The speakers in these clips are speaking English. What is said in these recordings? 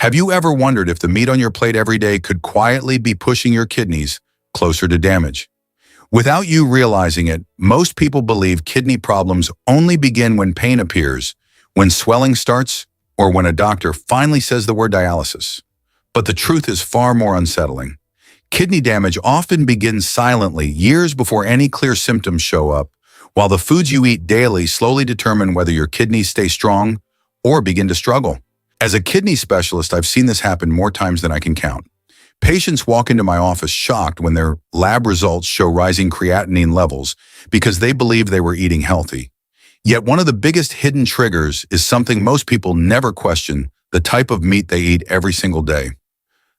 Have you ever wondered if the meat on your plate every day could quietly be pushing your kidneys closer to damage? Without you realizing it, most people believe kidney problems only begin when pain appears, when swelling starts, or when a doctor finally says the word dialysis. But the truth is far more unsettling. Kidney damage often begins silently, years before any clear symptoms show up, while the foods you eat daily slowly determine whether your kidneys stay strong or begin to struggle. As a kidney specialist, I've seen this happen more times than I can count. Patients walk into my office shocked when their lab results show rising creatinine levels because they believe they were eating healthy. Yet one of the biggest hidden triggers is something most people never question: the type of meat they eat every single day.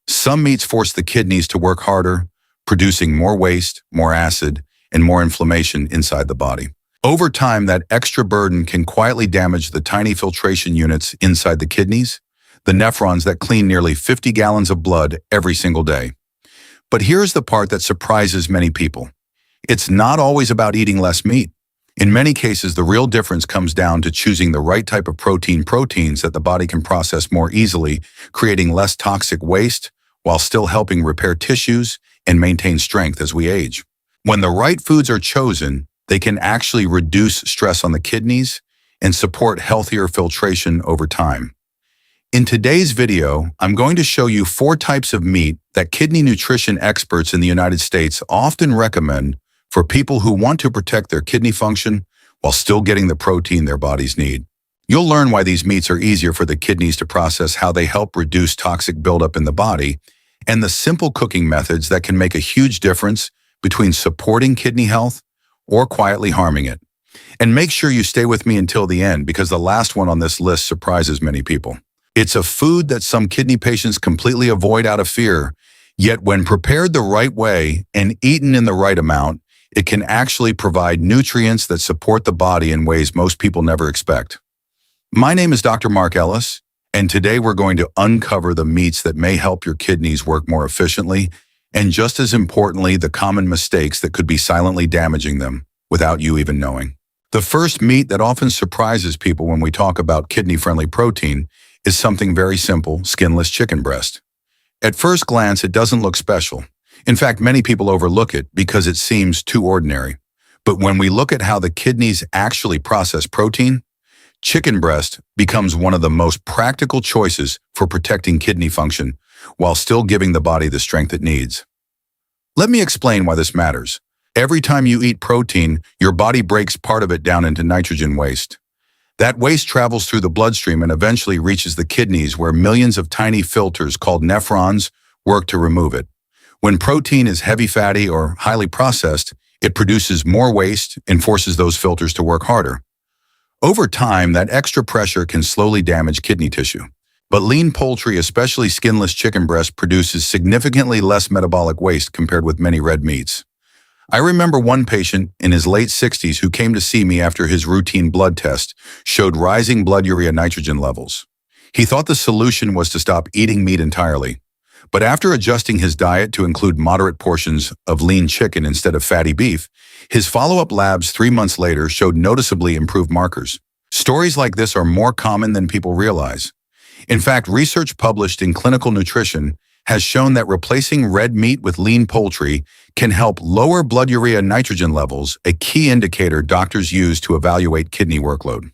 Some meats force the kidneys to work harder, producing more waste, more acid, and more inflammation inside the body. Over time, that extra burden can quietly damage the tiny filtration units inside the kidneys, the nephrons that clean nearly 50 gallons of blood every single day. But here's the part that surprises many people. It's not always about eating less meat. In many cases, the real difference comes down to choosing the right type of proteins that the body can process more easily, creating less toxic waste while still helping repair tissues and maintain strength as we age. When the right foods are chosen, they can actually reduce stress on the kidneys and support healthier filtration over time. In today's video, I'm going to show you 4 types of meat that kidney nutrition experts in the United States often recommend for people who want to protect their kidney function while still getting the protein their bodies need. You'll learn why these meats are easier for the kidneys to process, how they help reduce toxic buildup in the body, and the simple cooking methods that can make a huge difference between supporting kidney health or quietly harming it. And make sure you stay with me until the end, because the last one on this list surprises many people. It's a food that some kidney patients completely avoid out of fear, yet when prepared the right way and eaten in the right amount, it can actually provide nutrients that support the body in ways most people never expect. My name is Dr. Mark Ellis, and today we're going to uncover the meats that may help your kidneys work more efficiently, and just as importantly, the common mistakes that could be silently damaging them without you even knowing. The first meat that often surprises people when we talk about kidney-friendly protein is something very simple: skinless chicken breast. At first glance, it doesn't look special. In fact, many people overlook it because it seems too ordinary. But when we look at how the kidneys actually process protein, chicken breast becomes one of the most practical choices for protecting kidney function while still giving the body the strength it needs. Let me explain why this matters. Every time you eat protein, your body breaks part of it down into nitrogen waste. That waste travels through the bloodstream and eventually reaches the kidneys, where millions of tiny filters called nephrons work to remove it. When protein is heavy, fatty, or highly processed, it produces more waste and forces those filters to work harder. Over time, that extra pressure can slowly damage kidney tissue. But lean poultry, especially skinless chicken breast, produces significantly less metabolic waste compared with many red meats. I remember one patient in his late 60s who came to see me after his routine blood test showed rising blood urea nitrogen levels. He thought the solution was to stop eating meat entirely. But after adjusting his diet to include moderate portions of lean chicken instead of fatty beef, his follow-up labs 3 months later showed noticeably improved markers. Stories like this are more common than people realize. In fact, research published in Clinical Nutrition has shown that replacing red meat with lean poultry can help lower blood urea nitrogen levels, a key indicator doctors use to evaluate kidney workload.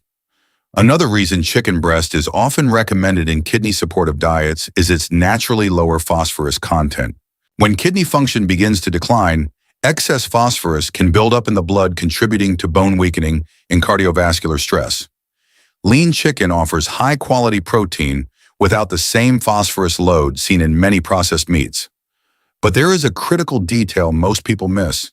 Another reason chicken breast is often recommended in kidney-supportive diets is its naturally lower phosphorus content. When kidney function begins to decline, excess phosphorus can build up in the blood, contributing to bone weakening and cardiovascular stress. Lean chicken offers high-quality protein without the same phosphorus load seen in many processed meats. But there is a critical detail most people miss.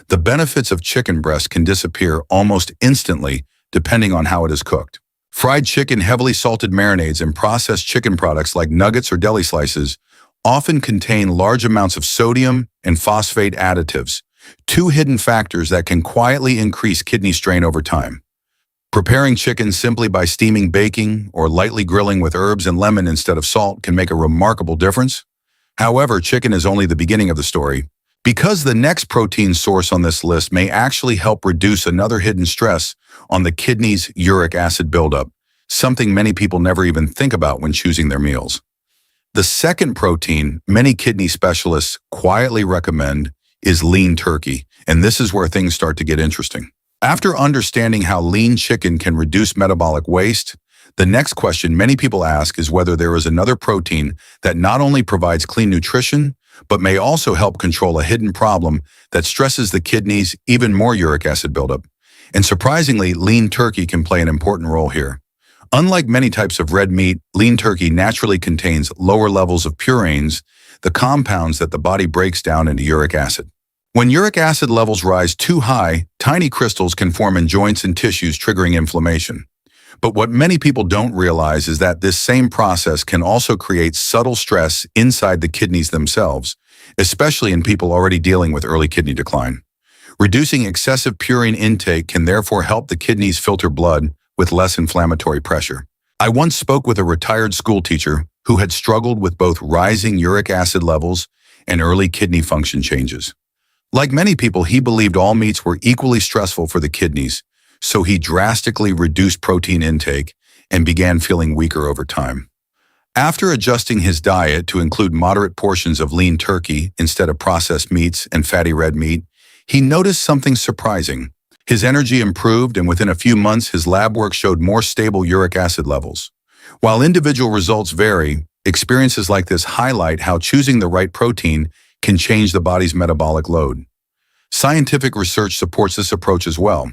The benefits of chicken breast can disappear almost instantly depending on how it is cooked. Fried chicken, heavily salted marinades, and processed chicken products like nuggets or deli slices often contain large amounts of sodium and phosphate additives, 2 hidden factors that can quietly increase kidney strain over time. Preparing chicken simply by steaming, baking, or lightly grilling with herbs and lemon instead of salt can make a remarkable difference. However, chicken is only the beginning of the story, because the next protein source on this list may actually help reduce another hidden stress on the kidney's uric acid buildup, something many people never even think about when choosing their meals. The second protein many kidney specialists quietly recommend is lean turkey, and this is where things start to get interesting. After understanding how lean chicken can reduce metabolic waste, the next question many people ask is whether there is another protein that not only provides clean nutrition, but may also help control a hidden problem that stresses the kidneys, even more uric acid buildup. And surprisingly, lean turkey can play an important role here. Unlike many types of red meat, lean turkey naturally contains lower levels of purines, the compounds that the body breaks down into uric acid. When uric acid levels rise too high, tiny crystals can form in joints and tissues, triggering inflammation. But what many people don't realize is that this same process can also create subtle stress inside the kidneys themselves, especially in people already dealing with early kidney decline. Reducing excessive purine intake can therefore help the kidneys filter blood with less inflammatory pressure. I once spoke with a retired school teacher who had struggled with both rising uric acid levels and early kidney function changes. Like many people, he believed all meats were equally stressful for the kidneys, so he drastically reduced protein intake and began feeling weaker over time. After adjusting his diet to include moderate portions of lean turkey instead of processed meats and fatty red meat, he noticed something surprising. His energy improved, and within a few months, his lab work showed more stable uric acid levels. While individual results vary, experiences like this highlight how choosing the right protein can change the body's metabolic load. Scientific research supports this approach as well.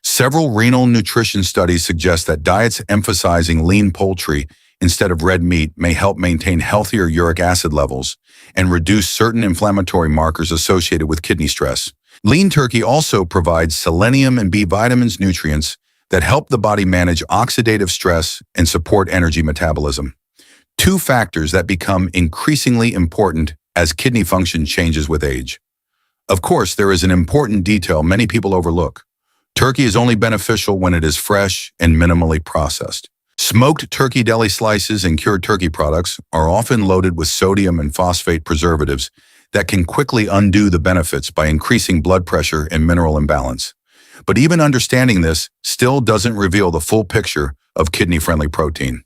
Several renal nutrition studies suggest that diets emphasizing lean poultry instead of red meat may help maintain healthier uric acid levels and reduce certain inflammatory markers associated with kidney stress. Lean turkey also provides selenium and B vitamins nutrients that help the body manage oxidative stress and support energy metabolism. Two factors that become increasingly important as kidney function changes with age. Of course, there is an important detail many people overlook. Turkey is only beneficial when it is fresh and minimally processed. Smoked turkey deli slices and cured turkey products are often loaded with sodium and phosphate preservatives that can quickly undo the benefits by increasing blood pressure and mineral imbalance. But even understanding this still doesn't reveal the full picture of kidney-friendly protein.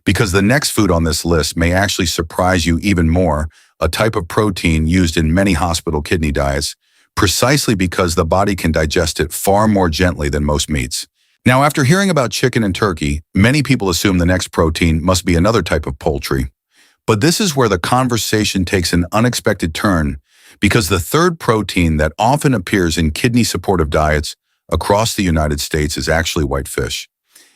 Because the next food on this list may actually surprise you even more, a type of protein used in many hospital kidney diets, precisely because the body can digest it far more gently than most meats. Now, after hearing about chicken and turkey, many people assume the next protein must be another type of poultry. But this is where the conversation takes an unexpected turn, because the third protein that often appears in kidney-supportive diets across the United States is actually white fish.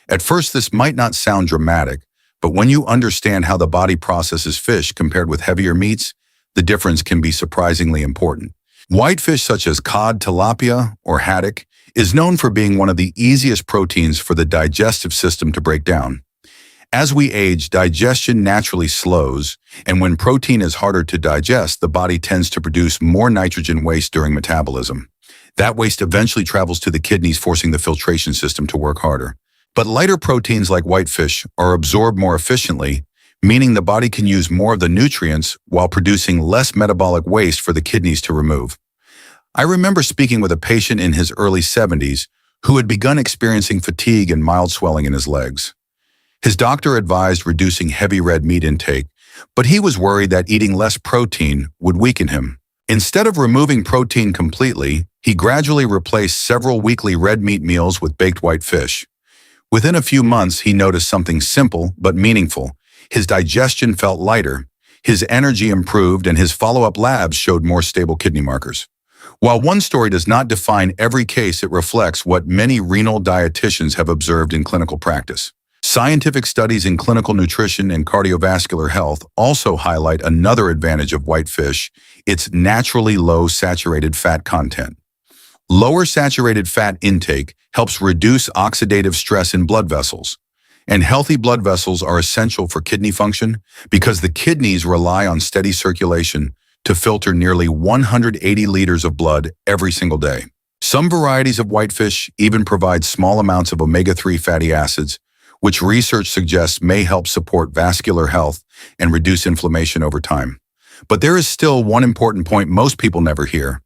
At first, this might not sound dramatic, but when you understand how the body processes fish compared with heavier meats, the difference can be surprisingly important. White fish such as cod, tilapia, or haddock is known for being one of the easiest proteins for the digestive system to break down. As we age, digestion naturally slows, and when protein is harder to digest, the body tends to produce more nitrogen waste during metabolism. That waste eventually travels to the kidneys, forcing the filtration system to work harder. But lighter proteins like whitefish are absorbed more efficiently, meaning the body can use more of the nutrients while producing less metabolic waste for the kidneys to remove. I remember speaking with a patient in his early 70s who had begun experiencing fatigue and mild swelling in his legs. His doctor advised reducing heavy red meat intake, but he was worried that eating less protein would weaken him. Instead of removing protein completely, he gradually replaced several weekly red meat meals with baked white fish. Within a few months, he noticed something simple but meaningful. His digestion felt lighter, his energy improved, and his follow-up labs showed more stable kidney markers. While one story does not define every case, it reflects what many renal dietitians have observed in clinical practice. Scientific studies in clinical nutrition and cardiovascular health also highlight another advantage of white fish: its naturally low saturated fat content. Lower saturated fat intake helps reduce oxidative stress in blood vessels. And healthy blood vessels are essential for kidney function because the kidneys rely on steady circulation to filter nearly 180 liters of blood every single day. Some varieties of whitefish even provide small amounts of omega-3 fatty acids, which research suggests may help support vascular health and reduce inflammation over time. But there is still one important point most people never hear.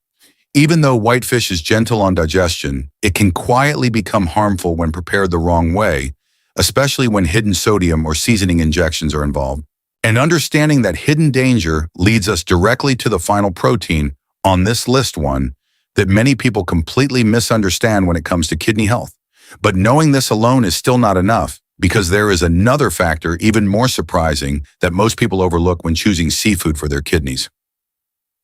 Even though whitefish is gentle on digestion, it can quietly become harmful when prepared the wrong way, especially when hidden sodium or seasoning injections are involved. And understanding that hidden danger leads us directly to the final protein on this list, one that many people completely misunderstand when it comes to kidney health. But knowing this alone is still not enough, because there is another factor even more surprising that most people overlook when choosing seafood for their kidneys.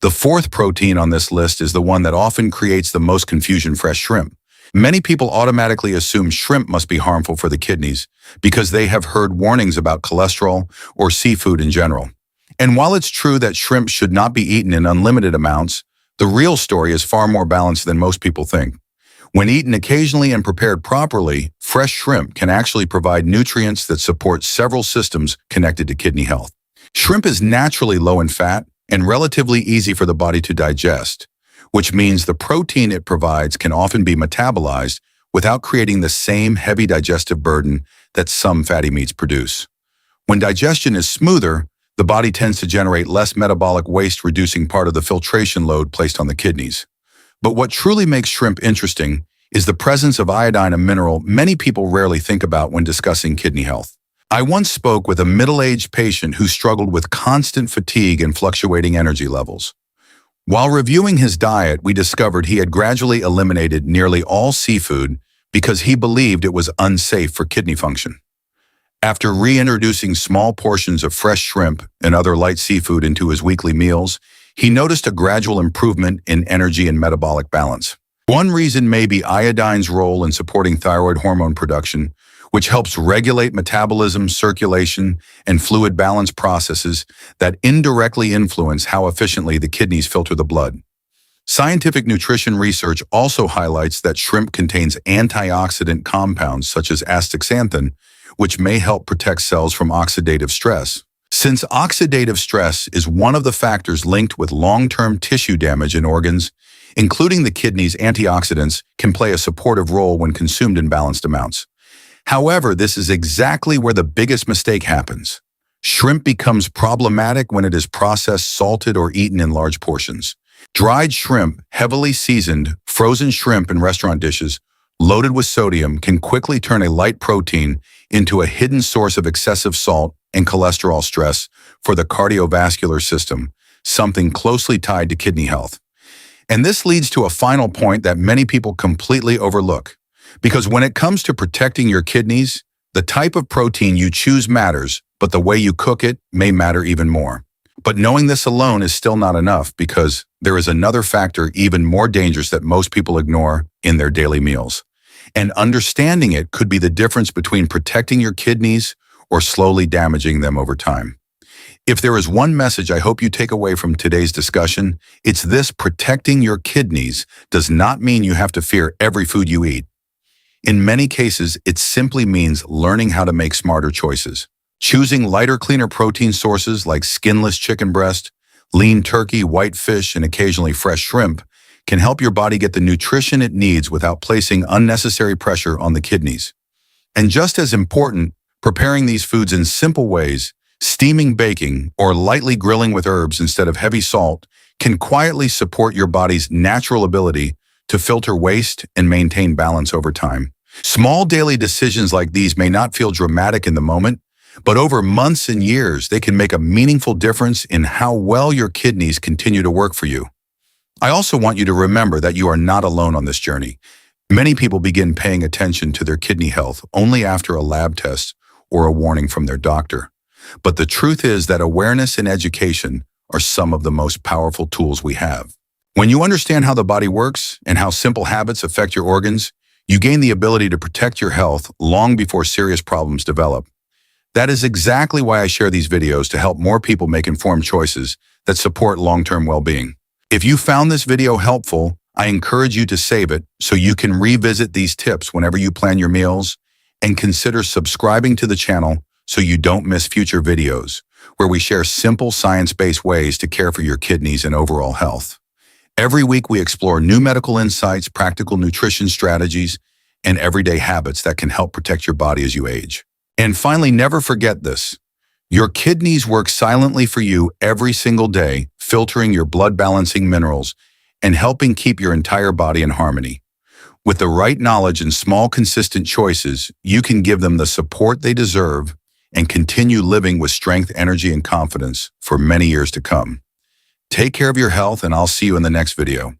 The fourth protein on this list is the one that often creates the most confusion: fresh shrimp. Many people automatically assume shrimp must be harmful for the kidneys because they have heard warnings about cholesterol or seafood in general. And while it's true that shrimp should not be eaten in unlimited amounts, the real story is far more balanced than most people think. When eaten occasionally and prepared properly, fresh shrimp can actually provide nutrients that support several systems connected to kidney health. Shrimp is naturally low in fat and relatively easy for the body to digest, which means the protein it provides can often be metabolized without creating the same heavy digestive burden that some fatty meats produce. When digestion is smoother, the body tends to generate less metabolic waste, reducing part of the filtration load placed on the kidneys. But what truly makes shrimp interesting is the presence of iodine, a mineral many people rarely think about when discussing kidney health. I once spoke with a middle-aged patient who struggled with constant fatigue and fluctuating energy levels. While reviewing his diet, we discovered he had gradually eliminated nearly all seafood because he believed it was unsafe for kidney function. After reintroducing small portions of fresh shrimp and other light seafood into his weekly meals, he noticed a gradual improvement in energy and metabolic balance. One reason may be iodine's role in supporting thyroid hormone production, which helps regulate metabolism, circulation, and fluid balance processes that indirectly influence how efficiently the kidneys filter the blood. Scientific nutrition research also highlights that shrimp contains antioxidant compounds such as astaxanthin, which may help protect cells from oxidative stress. Since oxidative stress is one of the factors linked with long-term tissue damage in organs, including the kidneys, antioxidants can play a supportive role when consumed in balanced amounts. However, this is exactly where the biggest mistake happens. Shrimp becomes problematic when it is processed, salted, or eaten in large portions. Dried shrimp, heavily seasoned, frozen shrimp in restaurant dishes, loaded with sodium, can quickly turn a light protein into a hidden source of excessive salt and cholesterol stress for the cardiovascular system, something closely tied to kidney health. And this leads to a final point that many people completely overlook. Because when it comes to protecting your kidneys, the type of protein you choose matters, but the way you cook it may matter even more. But knowing this alone is still not enough, because there is another factor even more dangerous that most people ignore in their daily meals. And understanding it could be the difference between protecting your kidneys or slowly damaging them over time. If there is one message I hope you take away from today's discussion, it's this: protecting your kidneys does not mean you have to fear every food you eat. In many cases, it simply means learning how to make smarter choices. Choosing lighter, cleaner protein sources like skinless chicken breast, lean turkey, white fish, and occasionally fresh shrimp can help your body get the nutrition it needs without placing unnecessary pressure on the kidneys. And just as important, preparing these foods in simple ways, steaming, baking, or lightly grilling with herbs instead of heavy salt, can quietly support your body's natural ability to filter waste and maintain balance over time. Small daily decisions like these may not feel dramatic in the moment, but over months and years, they can make a meaningful difference in how well your kidneys continue to work for you. I also want you to remember that you are not alone on this journey. Many people begin paying attention to their kidney health only after a lab test or a warning from their doctor. But the truth is that awareness and education are some of the most powerful tools we have. When you understand how the body works and how simple habits affect your organs, you gain the ability to protect your health long before serious problems develop. That is exactly why I share these videos, to help more people make informed choices that support long-term well-being. If you found this video helpful, I encourage you to save it so you can revisit these tips whenever you plan your meals, and consider subscribing to the channel so you don't miss future videos where we share simple science-based ways to care for your kidneys and overall health. Every week we explore new medical insights, practical nutrition strategies, and everyday habits that can help protect your body as you age. And finally, never forget this: your kidneys work silently for you every single day, filtering your blood, balancing minerals, and helping keep your entire body in harmony. With the right knowledge and small, consistent choices, you can give them the support they deserve and continue living with strength, energy, and confidence for many years to come. Take care of your health, and I'll see you in the next video.